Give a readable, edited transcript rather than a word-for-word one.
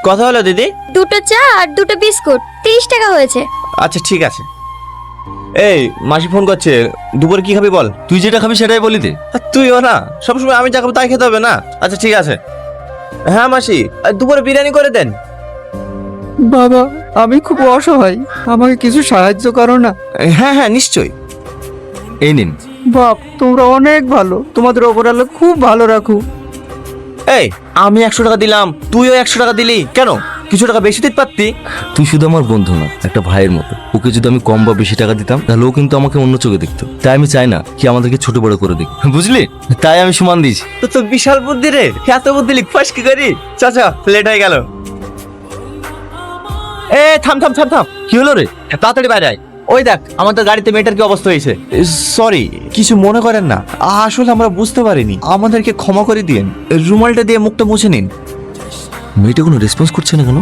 কত হলো দিদি? দুটো চা আর দুটো বিস্কুট, 30 টাকা হয়েছে। আচ্ছা ঠিক আছে। এই মাসি ফোন করছে, দুপুরে কি খাবি বল? তুই যেটা খাবি সেটাই বলি দে। আর তুইও না, সবসময় আমি যা খাবো তাই খেতে হবে না। আচ্ছা ঠিক আছে। হ্যাঁ মাসি, দুপুরে বিরিয়ানি করে দেন। বাবা, আমি খুব অসহায়, আমাকে কিছু সাহায্য করো না। হ্যাঁ হ্যাঁ নিশ্চয়ই। এই নিন। বাপ, তোমরা অনেক ভালো, তোমাদের ওপর আল্লাহ খুব ভালো রাখো। এই আমি 100 টাকা দিলাম, তুইও 100 টাকা দিলি, কেন কিছু টাকা বেশি দিতে পারতি? তুই শুধু আমার বন্ধু না, একটা ভাইয়ের মতো। ওকে যদি আমি কম বা বেশি টাকা দিতাম তাহলে ও কিন্তু আমাকে অন্য চোখে দেখতো। তাই আমি চাই না কি আমাদেরকে ছোট বড় করে দিক, বুঝলি? তাই আমি সমান দিয়েছি। তো বিশাল বুদ্ধি রে, এত বুদ্ধি লিখফাস কি করি? চাচা লেট হয়ে গেল। এ থাম থাম থাম থাম, কি হলো রে? তাড়াতাড়ি বাইরে আয়। ওই দেখ আমাদের গাড়িতে মেয়েটার কি অবস্থা হয়েছে। সরি, কিছু মনে করেন না, আসলে আমরা বুঝতে পারিনি, আমাদেরকে ক্ষমা করে দিয়েন। রুমালটা দিয়ে মুখটা মুছে নিন। মেয়েটা কোনো রেসপন্স করছে না কেন?